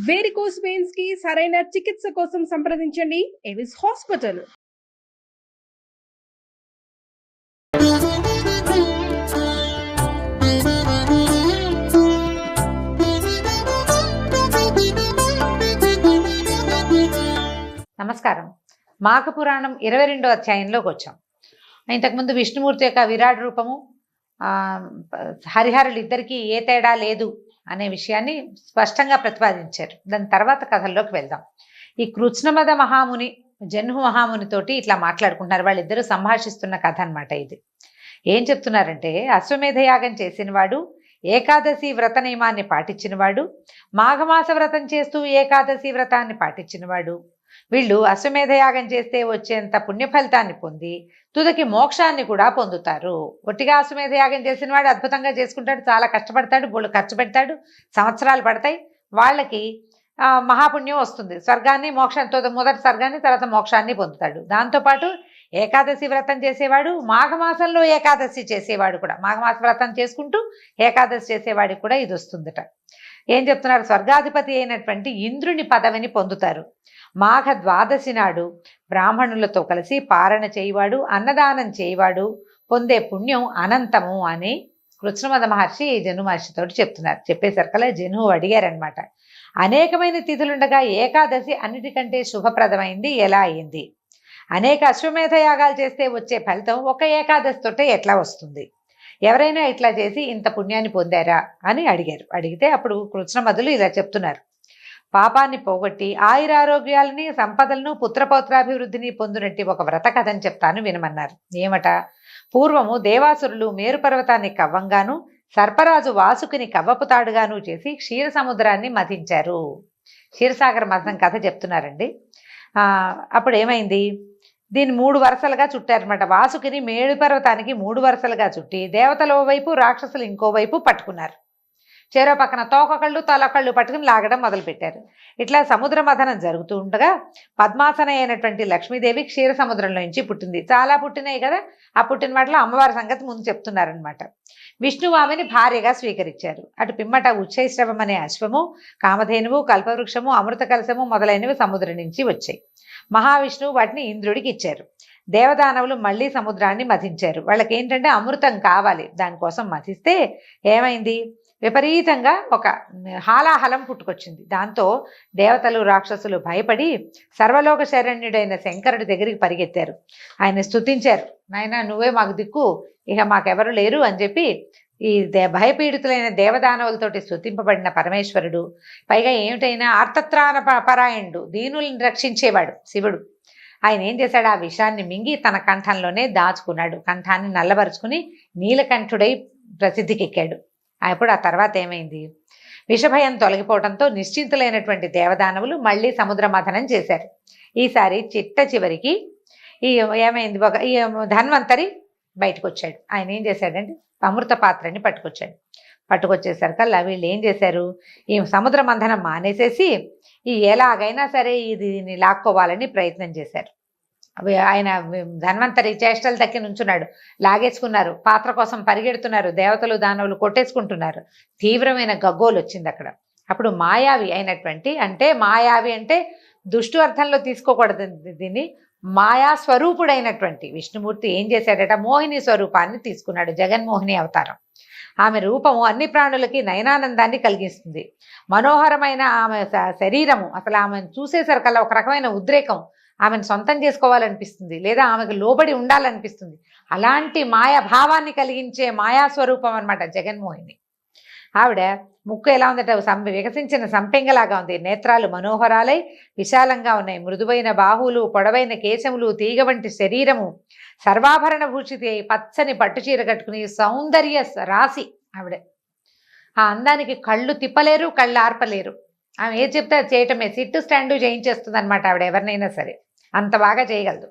Varicose veins కి సరైన చికిత్స కోసం సంప్రదించండి ఎవిస్ హాస్పిటల్. నమస్కారం. మాఘ పురాణం 22వ అధ్యాయంలోకి వచ్చాం. ఇంతకుముందు విష్ణుమూర్తి యొక్క విరాట్ రూపము, హరిహరులు ఇద్దరికీ ఏ తేడా లేదు అనే విషయాన్ని స్పష్టంగా ప్రతిపాదించారు. దాని తర్వాత కథల్లోకి వెళ్దాం. ఈ కృత్స్నమద మహాముని జన్హు మహామునితోటి ఇట్లా మాట్లాడుకుంటున్నారు. వాళ్ళిద్దరూ సంభాషిస్తున్న కథ అనమాట ఇది. ఏం చెప్తున్నారంటే, అశ్వమేధ యాగం చేసినవాడు, ఏకాదశి వ్రత నియమాన్ని పాటించినవాడు, మాఘమాస వ్రతం చేస్తూ ఏకాదశి వ్రతాన్ని పాటించినవాడు, వీళ్ళు అశ్వమేధ యాగం చేస్తే వచ్చేంత పుణ్యఫలితాన్ని పొంది తుదకి మోక్షాన్ని కూడా పొందుతారు. ఒట్టిగా అశ్వమేధ యాగం చేసిన వాడు అద్భుతంగా చేసుకుంటాడు, చాలా కష్టపడతాడు, బోళ్ళు ఖర్చు పెడతాడు, సంవత్సరాలు పడతాయి, వాళ్ళకి మహాపుణ్యం వస్తుంది. స్వర్గాన్ని మోక్షంతో మొదటి స్వర్గాన్ని తర్వాత మోక్షాన్ని పొందుతాడు. దాంతోపాటు ఏకాదశి వ్రతం చేసేవాడు, మాఘమాసంలో ఏకాదశి చేసేవాడు కూడా, మాఘమాస వ్రతం చేసుకుంటూ ఏకాదశి చేసేవాడికి కూడా ఇది వస్తుందట. ఏం చెప్తున్నారు? స్వర్గాధిపతి అయినటువంటి ఇంద్రుని పదవిని పొందుతారు. మాఘ ద్వాదశి నాడు బ్రాహ్మణులతో కలిసి పారణ చేయవాడు, అన్నదానం చేయవాడు పొందే పుణ్యం అనంతము అని కృత్స్నమద మహర్షి జను మహర్షితోటి చెప్తున్నారు. చెప్పేసరికల్లా జను అడిగారనమాట, అనేకమైన తిథులుండగా ఏకాదశి అన్నిటికంటే శుభప్రదమైంది ఎలా అయింది? అనేక అశ్వమేధ యాగాలు చేస్తే వచ్చే ఫలితం ఒక ఏకాదశితోటే ఎట్లా వస్తుంది? ఎవరైనా ఇట్లా చేసి ఇంత పుణ్యాన్ని పొందారా అని అడిగారు. అడిగితే అప్పుడు కృత్స్నమదులు ఇలా చెప్తున్నారు, పాపాన్ని పోగొట్టి ఆయురారోగ్యాలని, సంపదలను, పుత్రపౌత్రాభివృద్ధిని పొందినట్టి ఒక వ్రత కథని చెప్తాను వినమన్నారు. ఏమట? పూర్వము దేవాసురులు మేరు పర్వతాన్ని కవ్వంగాను, సర్పరాజు వాసుకిని కవ్వపు తాడుగాను చేసి క్షీర సముద్రాన్ని మథించారు. క్షీరసాగర మథనం కథ చెప్తున్నారండి. అప్పుడు ఏమైంది? దీన్ని 3 వరుసలుగా చుట్టారనమాట. వాసుకిని మేరు పర్వతానికి 3 వరుసలుగా చుట్టి దేవతల వైపు, రాక్షసులు ఇంకోవైపు పట్టుకున్నారు. చెరో పక్కన తోకకళ్ళు తలకళ్ళు పట్టుకుని లాగడం మొదలుపెట్టారు. ఇట్లా సముద్ర మథనం జరుగుతూ ఉండగా పద్మాసన అయినటువంటి లక్ష్మీదేవి క్షీర సముద్రంలో నుంచి పుట్టింది. చాలా పుట్టినాయి కదా, ఆ పుట్టిన వాటిలో అమ్మవారి సంగతి ముందు చెప్తున్నారనమాట. విష్ణువు ఆమెని భార్యగా స్వీకరించారు. అటు పిమ్మట ఉచ్చైశ్రవం అనే అశ్వము, కామధేనువు, కల్పవృక్షము, అమృత కలశము మొదలైనవి సముద్రం నుంచి వచ్చాయి. మహావిష్ణువు వాటిని ఇంద్రుడికి ఇచ్చారు. దేవదానవులు మళ్ళీ సముద్రాన్ని మథించారు. వాళ్ళకి ఏంటంటే అమృతం కావాలి. దానికోసం మథిస్తే ఏమైంది? విపరీతంగా ఒక హాలాహలం పుట్టుకొచ్చింది. దాంతో దేవతలు, రాక్షసులు భయపడి సర్వలోక శరణ్యుడైన శంకరుడి దగ్గరికి పరిగెత్తారు. ఆయన స్తుతించారు, నాయనా నువ్వే మాకు దిక్కు, ఇక మాకెవరు లేరు అని చెప్పి ఈ భయపీడితులైన దేవదానవులతోటి స్తుతింపబడిన పరమేశ్వరుడు, పైగా ఏమిటైనా ఆర్తత్రాణ పరాయణుడు, దీనుల్ని రక్షించేవాడు శివుడు, ఆయన ఏం చేశాడు? ఆ విషాన్ని మింగి తన కంఠంలోనే దాచుకున్నాడు. కంఠాన్ని నల్లబరుచుకుని నీలకంఠుడై ప్రసిద్ధికెక్కాడు. అప్పుడు ఆ తర్వాత ఏమైంది? విషభయం తొలగిపోవడంతో నిశ్చింతులైనటువంటి దేవదానవులు మళ్ళీ సముద్ర మథనం చేశారు. ఈసారి చిట్ట చివరికి ఏమైంది? ఈ ధన్వంతరి బయటకు వచ్చాడు. ఆయన ఏం చేశాడంటే అమృత పాత్రని పట్టుకొచ్చేసరికల్లా వీళ్ళు ఏం చేశారు? ఈ సముద్ర మంథనం మానేసేసి ఎలాగైనా సరే దీన్ని లాక్కోవాలని ప్రయత్నం చేశారు. ఆయన ధన్వంతరి చేష్టలు దక్కి నుంచున్నాడు. లాగేసుకున్నారు, పాత్ర కోసం పరిగెడుతున్నారు, దేవతలు దానవులు కొట్టేసుకుంటున్నారు. తీవ్రమైన గగ్గోలు వచ్చింది అక్కడ. అప్పుడు మాయావి అయినటువంటి, మాయావి అంటే దుష్టు అర్థంలో తీసుకోకూడదు దీన్ని, మాయా స్వరూపుడైనటువంటి విష్ణుమూర్తి ఏం చేశాడట? మోహిని స్వరూపాన్ని తీసుకున్నాడు. జగన్మోహిని అవతారం. ఆమె రూపము అన్ని ప్రాణులకి నయనానందాన్ని కలిగిస్తుంది. మనోహరమైన ఆమె శరీరము, అసలు ఆమెను చూసేసరికల్లా ఒక రకమైన ఉద్రేకం, ఆమెను సొంతం చేసుకోవాలనిపిస్తుంది, లేదా ఆమెకు లోబడి ఉండాలనిపిస్తుంది. అలాంటి మాయాభావాన్ని కలిగించే మాయాస్వరూపం అనమాట జగన్మోహిని. ఆవిడ ముక్కు ఎలా ఉందట? వికసించిన సంపెంగలాగా ఉంది. నేత్రాలు మనోహరాలై విశాలంగా ఉన్నాయి. మృదువైన బాహువులు, పొడవైన కేశములు, తీగ వంటి శరీరము, సర్వాభరణ భూషితి అయి పచ్చని పట్టుచీర కట్టుకుని సౌందర్య రాశి ఆవిడ. ఆ అందానికి కళ్ళు తిప్పలేరు, కళ్ళు ఆర్పలేరు. ఆమె ఏది చెప్తే అది చేయటమే. సిట్టు స్టాండు చేయించేస్తుంది అనమాట ఆవిడ ఎవరినైనా సరే, అంత బాగా చేయగలదు.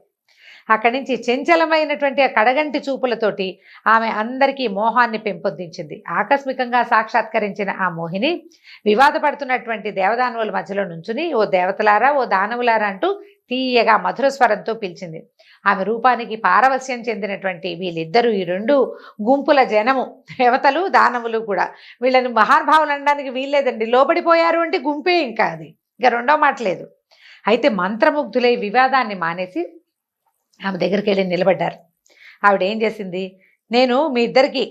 అక్కడి నుంచి చంచలమైనటువంటి ఆ కడగంటి చూపులతోటి ఆమె అందరికీ మోహాన్ని పెంపొందించింది. ఆకస్మికంగా సాక్షాత్కరించిన ఆ మోహిని వివాదపడుతున్నటువంటి దేవదానవుల మధ్యలో నుంచుని, ఓ దేవతలారా, ఓ దానవులారా అంటూ తీయగా మధుర స్వరంతో పిలిచింది. ఆమె రూపానికి పారవస్యం చెందినటువంటి వీళ్ళిద్దరూ, ఈ రెండు గుంపుల జనము, దేవతలు దానవులు కూడా, వీళ్ళని మహానుభావులు అనడానికి వీల్లేదండి. లోబడిపోయారు అంటే గుంపే, ఇంకా అది ఇంకా రెండో మాట లేదు. అయితే మంత్రముగ్ధులై వివాదాన్ని మానేసి ఆమె దగ్గరికి వెళ్ళి నిలబడ్డారు. ఆవిడ ఏం చేసింది, నేను మీ ఇద్దరికి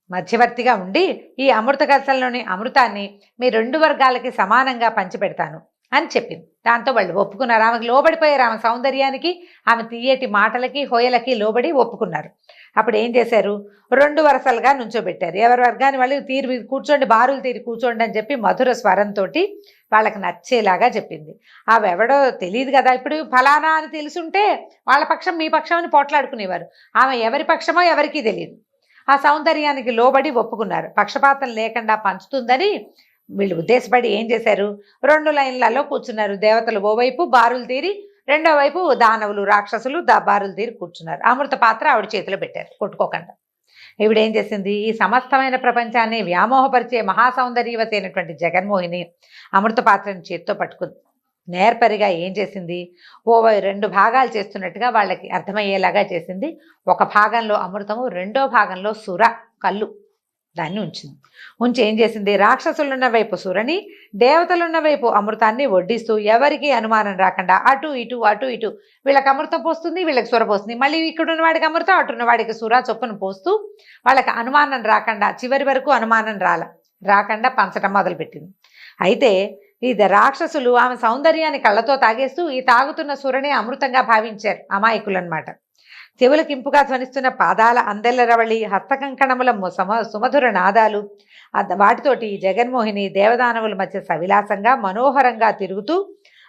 మధ్యవర్తిగా ఉండి ఈ అమృత కలశంలోని అమృతాన్ని మీ రెండు వర్గాలకి సమానంగా పంచిపెడతాను అని చెప్పింది. దాంతో వాళ్ళు ఒప్పుకున్నారు. ఆమెకు లోబడిపోయారు. ఆమె సౌందర్యానికి, ఆమె తీయటి మాటలకి, హోయలకి లోబడి ఒప్పుకున్నారు. అప్పుడు ఏం చేశారు, రెండు వరుసలుగా నుంచోబెట్టారు. ఎవరి వర్గాన్ని వాళ్ళు తీరి కూర్చోండి, బారులు తీరి కూర్చోండి అని చెప్పి మధుర స్వరంతో వాళ్ళకి నచ్చేలాగా చెప్పింది. అవి ఎవడో తెలియదు కదా, ఇప్పుడు ఫలానా అని తెలుసుంటే వాళ్ళ పక్షం మీ పక్షం అని పోట్లాడుకునేవారు. ఆమె ఎవరి పక్షమో ఎవరికీ తెలియదు. ఆ సౌందర్యానికి లోబడి ఒప్పుకున్నారు. పక్షపాతం లేకుండా పంచుతుందని వీళ్ళు ఉద్దేశపడి ఏం చేశారు, రెండు లైన్లలో కూర్చున్నారు. దేవతలు ఓవైపు బారులు తీరి, రెండో వైపు దానవులు రాక్షసులు బారులు తీరి కూర్చున్నారు. అమృత పాత్ర ఆవిడ చేతిలో పెట్టారు కొట్టుకోకుండా. ఈవిడేం చేసింది, ఈ సమస్తమైన ప్రపంచాన్ని వ్యామోహపరిచే మహాసౌందర్యవతి అయినటువంటి జగన్మోహిని అమృత పాత్రను చేతితో పట్టుకుంది. నేర్పరిగా ఏం చేసింది, రెండు భాగాలు చేస్తున్నట్టుగా వాళ్ళకి అర్థమయ్యేలాగా చేసింది. ఒక భాగంలో అమృతము, రెండో భాగంలో సుర కళ్ళు దాన్ని ఉంచి ఏం చేసింది, రాక్షసులున్న వైపు సురని, దేవతలున్న వైపు అమృతాన్ని వడ్డిస్తూ ఎవరికి అనుమానం రాకుండా అటు ఇటు వీళ్ళకి అమృతం పోస్తుంది, వీళ్ళకి సుర పోస్తుంది. మళ్ళీ ఇక్కడున్న వాడికి అమృతం, అటున్న వాడికి సుర చొప్పున పోస్తూ వాళ్ళకి అనుమానం రాకుండా, చివరి వరకు అనుమానం రాకుండా పంచడం మొదలుపెట్టింది. అయితే ఇది రాక్షసులు ఆమె సౌందర్యాన్ని కళ్ళతో తాగేస్తూ ఈ తాగుతున్న సురనే అమృతంగా భావించారు. అమాయకులు అన్నమాట. చెవులకింపుగా ధ్వనిస్తున్న పాదాల అందెల రవళి, హస్తకంకణముల సుమధుర నాదాలు, వాటితోటి జగన్మోహిని దేవదానవుల మధ్య సవిలాసంగా మనోహరంగా తిరుగుతూ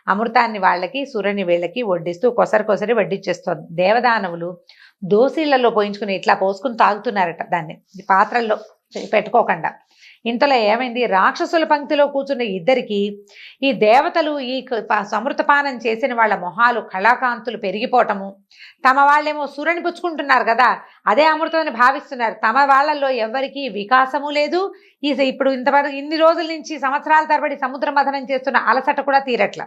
అమృతాన్ని వాళ్ళకి, సురని వీళ్ళకి వడ్డిస్తూ కొసరి వడ్డిచ్చేస్తోంది. దేవదానవులు దోసిళ్లలో పోయించుకుని ఇట్లా పోసుకుని తాగుతున్నారట దాన్ని, పాత్రల్లో పెట్టుకోకుండా. ఇంతలో ఏమైంది, రాక్షసుల పంక్తిలో కూర్చున్న ఇద్దరికి ఈ దేవతలు ఈ అమృతపానం చేసిన వాళ్ళ మొహాలు కళాకాంతులు పెరిగిపోవటము, తమ వాళ్ళేమో సురని పుచ్చుకుంటున్నారు కదా, అదే అమృతమని భావిస్తున్నారు. తమ వాళ్ళల్లో ఎవరికి వికాసము లేదు. ఇప్పుడు ఇంతవరకు ఇన్ని రోజుల నుంచి సంవత్సరాల తరబడి సముద్ర మథనం చేస్తున్న అలసట కూడా తీరట్ల.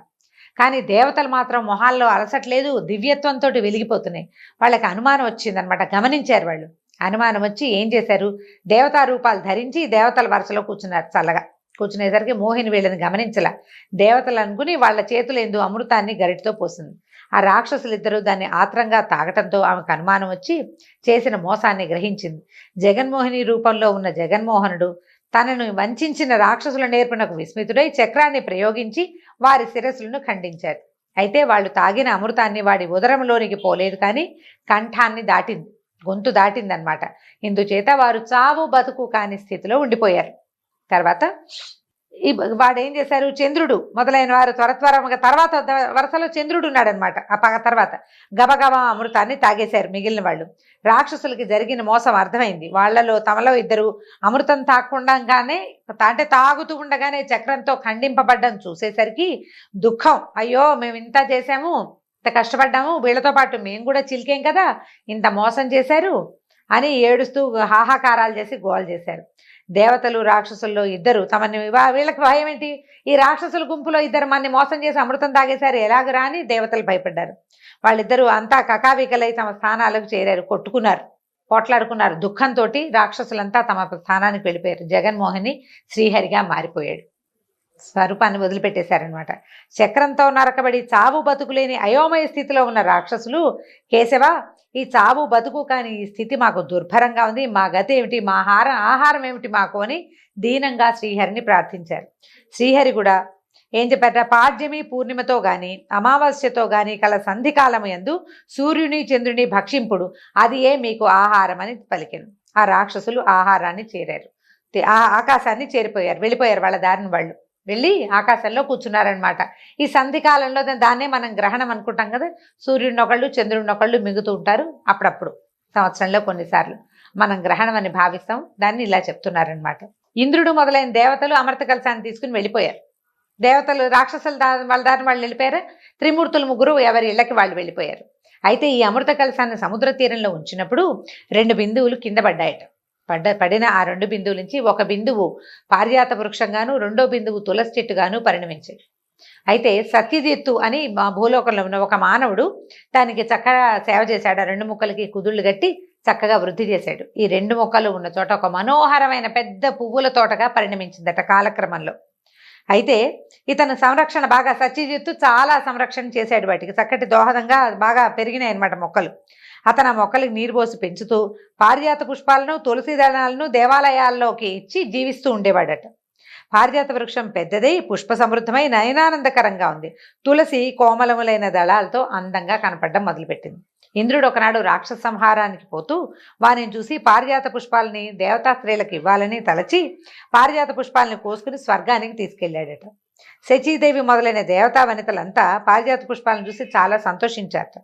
కానీ దేవతలు మాత్రం మొహాల్లో అలసట లేదు, దివ్యత్వంతో వెలిగిపోతున్నాయి. వాళ్ళకి అనుమానం వచ్చిందనమాట. గమనించారు వాళ్ళు. అనుమానం వచ్చి ఏం చేశారు, దేవతా రూపాలు ధరించి దేవతల వరుసలో కూర్చున్నారు. చల్లగా కూర్చునేసరికి మోహిని వీళ్ళని గమనించలా. దేవతలు అనుకుని వాళ్ళ చేతులు ఎందు అమృతాన్ని గరిటితో పోసింది. ఆ రాక్షసులిద్దరూ దాన్ని ఆత్రంగా తాగటంతో ఆమెకు అనుమానం వచ్చి చేసిన మోసాన్ని గ్రహించింది. జగన్మోహిని రూపంలో ఉన్న జగన్మోహనుడు తనను వంచిన రాక్షసుల నేర్పునకు విస్మితుడై చక్రాన్ని ప్రయోగించి వారి శిరస్సులను ఖండించారు. అయితే వాళ్ళు తాగిన అమృతాన్ని వాడి ఉదరంలోనికి పోలేదు, కానీ కంఠాన్ని దాటింది, గొంతు దాటిందనమాట. ఇందుచేత వారు చావు బతుకు కాని స్థితిలో ఉండిపోయారు. తర్వాత వాడేం చేశారు, చంద్రుడు మొదలైన వారు త్వరగా తర్వాత వరుసలో చంద్రుడు ఉన్నాడనమాట. ఆ తర్వాత గబగబా అమృతాన్ని తాగేశారు మిగిలిన వాళ్ళు. రాక్షసులకి జరిగిన మోసం అర్థమైంది. వాళ్ళలో తమలో ఇద్దరు అమృతం తాగకుండానే, అంటే తాగుతూ ఉండగానే చక్రంతో ఖండింపబడ్డం చూసేసరికి దుఃఖం, అయ్యో మేము ఇంత చేశాము, ఇంత కష్టపడ్డాము, వీళ్ళతో పాటు మేము కూడా చిలికేం కదా, ఇంత మోసం చేశారు అని ఏడుస్తూ హాహాకారాలు చేసి గోల్ చేశారు. దేవతలు రాక్షసుల్లో ఇద్దరు తమని, వీళ్ళకి భయం ఏంటి, ఈ రాక్షసుల గుంపులో ఇద్దరు మనని మోసం చేసి అమృతం తాగేశారు, ఎలాగరా అని దేవతలు భయపడ్డారు. వాళ్ళిద్దరూ అంతా కకావికలై తమ స్థానాలకు చేరారు, కొట్టుకున్నారు, పోట్లాడుకున్నారు. దుఃఖంతో రాక్షసులంతా తమ స్థానానికి వెళ్ళిపోయారు. జగన్మోహిని శ్రీహరిగా మారిపోయాడు. స్వరూపాన్ని వదిలిపెట్టేశారనమాట. చక్రంతో నరకబడి చావు బతుకులేని అయోమయ స్థితిలో ఉన్న రాక్షసులు, కేశవ ఈ చావు బతుకు కాని ఈ స్థితి మాకు దుర్భరంగా ఉంది, మా గతి ఏమిటి, మా ఆహారం ఏమిటి మాకు అని దీనంగా శ్రీహరిని ప్రార్థించారు. శ్రీహరి కూడా ఏం చెప్పారట, పాడ్యమి పూర్ణిమతో గాని అమావాస్యతో గాని కల సంధికాలము యందు సూర్యుని చంద్రుని భక్షింపుడు, అది మీకు ఆహారం అని పలికెను. ఆ రాక్షసులు ఆహారాన్ని చేరారు, ఆకాశాన్ని చేరిపోయారు, వెళ్ళిపోయారు. వాళ్ళ దారిని వాళ్ళు వెళ్ళి ఆకాశంలో కూర్చున్నారనమాట. ఈ సంధికాలంలో దాన్నే మనం గ్రహణం అనుకుంటాం కదా, సూర్యుడిని ఒకళ్ళు చంద్రుడిని ఒకళ్ళు మిగుతూ ఉంటారు. అప్పుడప్పుడు సంవత్సరంలో కొన్నిసార్లు మనం గ్రహణం అని భావిస్తాం. దాన్ని ఇలా చెప్తున్నారనమాట. ఇంద్రుడు మొదలైన దేవతలు అమృత కలశాన్ని తీసుకుని వెళ్ళిపోయారు. దేవతలు రాక్షసులు వాళ్ళ దారిని వాళ్ళు వెళ్ళిపోయారు. త్రిమూర్తులు ముగ్గురు ఎవరి ఇళ్ళకి వాళ్ళు వెళ్ళిపోయారు. అయితే ఈ అమృత కలశాన్ని సముద్ర తీరంలో ఉంచినప్పుడు 2 బిందువులు కింద పడ్డాయట. పడిన ఆ 2 బిందువుల నుంచి ఒక బిందువు పారిజాత వృక్షంగాను, రెండో బిందువు తులసి చెట్టుగాను పరిణమించాయి. అయితే సత్యజిత్తు అని మా భూలోకంలో ఉన్న ఒక మానవుడు దానికి చక్కగా సేవ చేశాడు. ఆ 2 మొక్కలకి కుదుళ్ళు కట్టి చక్కగా వృద్ధి చేశాడు. ఈ 2 మొక్కలు ఉన్న చోట ఒక మనోహరమైన పెద్ద పువ్వుల తోటగా పరిణమించిందట కాలక్రమంలో. అయితే ఇతను సంరక్షణ బాగా సత్యజిత్తు చాలా సంరక్షణ చేశాడు. వాటికి చక్కటి దోహదంగా బాగా పెరిగినాయి అన్నమాట మొక్కలు. అతను ఆ మొక్కలకి నీరు పోసి పెంచుతూ పారిజాత పుష్పాలను, తులసి దళాలను దేవాలయాల్లోకి ఇచ్చి జీవిస్తూ ఉండేవాడట. పారిజాత వృక్షం పెద్దదై పుష్ప సమృద్ధమై నయనానందకరంగా ఉంది. తులసి కోమలములైన దళాలతో అందంగా కనపడడం మొదలుపెట్టింది. ఇంద్రుడు ఒకనాడు రాక్షస సంహారానికి పోతూ వారిని చూసి పారిజాత పుష్పాలని దేవతా స్త్రీలకు ఇవ్వాలని తలచి పారిజాత పుష్పాలని కోసుకుని స్వర్గానికి తీసుకెళ్లాడట. శచీదేవి మొదలైన దేవతా వనితలంతా పారిజాత పుష్పాలను చూసి చాలా సంతోషించారట.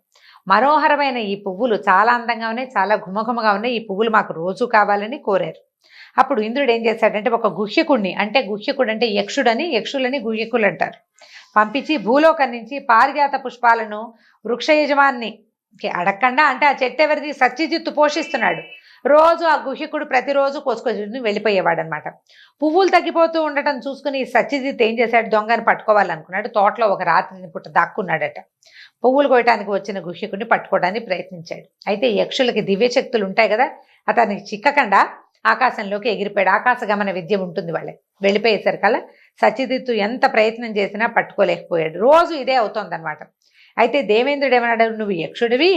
మనోహరమైన ఈ పువ్వులు చాలా అందంగా ఉన్నాయి, చాలా ఘుమఘుమగా ఉన్నాయి, ఈ పువ్వులు మాకు రోజు కావాలని కోరారు. అప్పుడు ఇంద్రుడు ఏం చేశాడంటే ఒక గుహ్యకుడిని, అంటే గుహ్యకుడు అంటే యక్షులని గుహ్యకులు అంటారు, పంపించి భూలోకం నుంచి పారిజాత పుష్పాలను వృక్ష యజమాన్ని అడగకుండా, అంటే ఆ చెట్టు ఎవరిది, సత్యజిత్తు పోషిస్తున్నాడు, రోజు ఆ గుహ్యకుడు ప్రతిరోజు కోసుకొని వెళ్ళిపోయేవాడు అనమాట. పువ్వులు తగ్గిపోతూ ఉండటం చూసుకుని సత్యజిత్ ఏం చేశాడు, దొంగని పట్టుకోవాలనుకున్నాడు. తోటలో ఒక రాత్రి పుట్ట దాక్కున్నాడట. పువ్వులు కోయటానికి వచ్చిన గుహ్యకుడిని పట్టుకోవడానికి ప్రయత్నించాడు. అయితే యక్షులకి దివ్యశక్తులు ఉంటాయి కదా, అతనికి చిక్కకుండా ఆకాశంలోకి ఎగిరిపోయాడు. ఆకాశగమన విద్య ఉంటుంది వాళ్ళకి. వెళ్ళిపోయేసరికల్లా సత్యజిత్తు ఎంత ప్రయత్నం చేసినా పట్టుకోలేకపోయాడు. రోజు ఇదే అవుతోందనమాట. అయితే దేవేంద్రుడు ఏమన్నాడు, నువ్వు యక్షుడివి,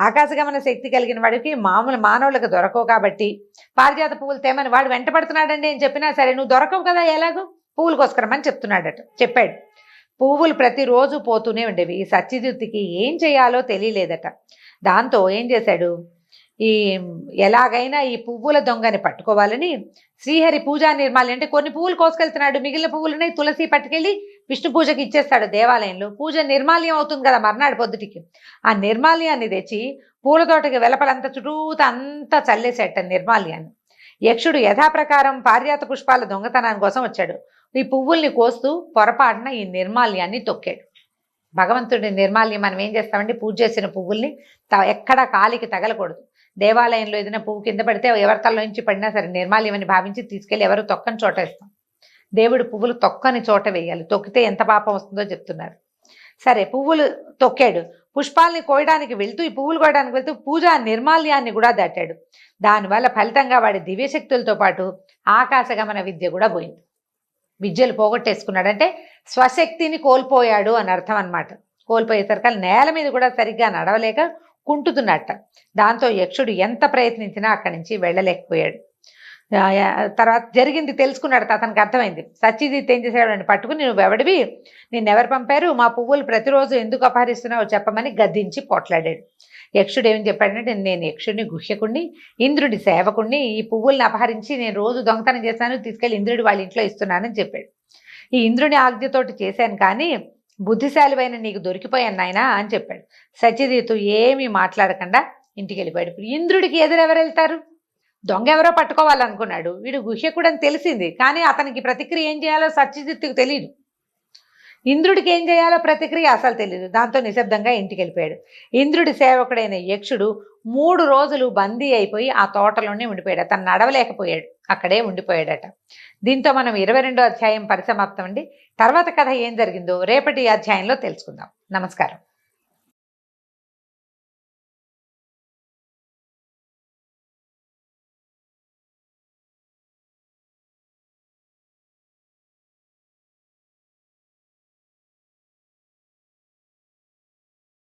ఆకాశగమన శక్తి కలిగిన వాడికి మామూలు మానవులకు దొరకవు కాబట్టి పారిజాత పువ్వులు తేమని వాడు వెంటపడుతున్నాడండి అని చెప్పినా సరే నువ్వు దొరకవు కదా, ఎలాగో పువ్వులు కోసుకురమని చెప్పాడు. పువ్వులు ప్రతిరోజు పోతూనే ఉండేవి. ఈ సత్యజిత్తుకి ఏం చేయాలో తెలియలేదట. దాంతో ఏం చేశాడు, ఎలాగైనా ఈ పువ్వుల దొంగని పట్టుకోవాలని శ్రీహరి పూజా నిర్మాల్యం, అంటే కొన్ని పువ్వులు కోసుకెళ్తున్నాడు, మిగిలిన పువ్వులని తులసి పట్టుకెళ్ళి విష్ణు పూజకి ఇచ్చేస్తాడు దేవాలయంలో. పూజ నిర్మాల్యం అవుతుంది కదా మర్నాడు పొద్దుటికి. ఆ నిర్మాల్యాన్ని తెచ్చి పూల తోటకి వెలపలంతా చుట్టూతా అంతా చల్లేసేట నిర్మాల్యాన్ని. యక్షుడు యథాప్రకారం పారిజాత పుష్పాల దొంగతనాని కోసం వచ్చాడు. ఈ పువ్వుల్ని కోస్తూ పొరపాటున ఈ నిర్మాల్యాన్ని తొక్కాడు. భగవంతుడి నిర్మాల్యం మనం ఏం చేస్తామంటే పూజ చేసిన పువ్వుల్ని ఎక్కడా కాలికి తగలకూడదు. దేవాలయంలో ఏదైనా పువ్వు కింద పడితే ఎవరి తల నుంచి పడినా సరే నిర్మాల్యం అని భావించి తీసుకెళ్ళి ఎవరు తొక్కని చోట వేస్తాం. దేవుడు పువ్వులు తొక్కని చోట వేయాలి, తొక్కితే ఎంత పాపం వస్తుందో చెప్తున్నారు. సరే పువ్వులు తొక్కాడు. పుష్పాలని కోయడానికి వెళ్తూ, ఈ పువ్వులు కోయడానికి వెళ్తూ పూజా నిర్మాల్యాన్ని కూడా దాటాడు. దానివల్ల ఫలితంగా వాడి దివ్యశక్తులతో పాటు ఆకాశగమన విద్య కూడా పోయింది. విద్యలు పోగొట్టేసుకున్నాడు, అంటే స్వశక్తిని కోల్పోయాడు అని అర్థం అనమాట. కోల్పోయేసరికి నేల మీద కూడా సరిగ్గా నడవలేక కుంటుతున్నట్ట. దాంతో యక్షుడు ఎంత ప్రయత్నించినా అక్కడి నుంచి వెళ్ళలేకపోయాడు. తర్వాత జరిగింది తెలుసుకున్నాడు. అతనికి అర్థమైంది. సత్యజిత్ ఏం చేశాడు, పట్టుకుని నువ్వెవడివి, నిన్నెవరు పంపారు, మా పువ్వులు ప్రతిరోజు ఎందుకు అపహరిస్తున్నావో చెప్పమని గద్దించి పోట్లాడాడు. యక్షుడు ఏమని చెప్పాడంటే, నేను యక్షుడిని గుహ్యకుడిని, ఇంద్రుడి సేవకుడిని, ఈ పువ్వుల్ని అపహరించి నేను రోజు దొంగతనం చేశాను, తీసుకెళ్లి ఇంద్రుడి వాళ్ళ ఇంట్లో ఇస్తున్నానని చెప్పాడు. ఈ ఇంద్రుని ఆజ్ఞతోటి చేశాను, కానీ బుద్ధిశాలివైన నీకు దొరికిపోయాను నాయనా అని చెప్పాడు. సత్యజిత్తు ఏమీ మాట్లాడకుండా ఇంటికి వెళ్ళిపోయాడు. ఇంద్రుడికి ఎదురెవరు వెళ్తారు, దొంగ ఎవరో పట్టుకోవాలనుకున్నాడు, వీడు గుహ్యకుడు అని తెలిసింది, కానీ అతనికి ప్రతిక్రియ ఏం చేయాలో సత్యజిత్తుకు తెలియదు. ఇంద్రుడికి ఏం చేయాలో ప్రతిక్రియ అసలు తెలియదు. దాంతో నిశ్శబ్దంగా ఇంటికి వెళ్ళిపోయాడు. ఇంద్రుడి సేవకుడైన యక్షుడు 3 రోజులు బందీ అయిపోయి ఆ తోటలోనే ఉండిపోయాడు. అతను నడవలేకపోయాడు, అక్కడే ఉండిపోయాడట. దీంతో మనం 22వ అధ్యాయం పరిసమాప్తం అండి. తర్వాత కథ ఏం జరిగిందో రేపటి అధ్యాయంలో తెలుసుకుందాం. నమస్కారం.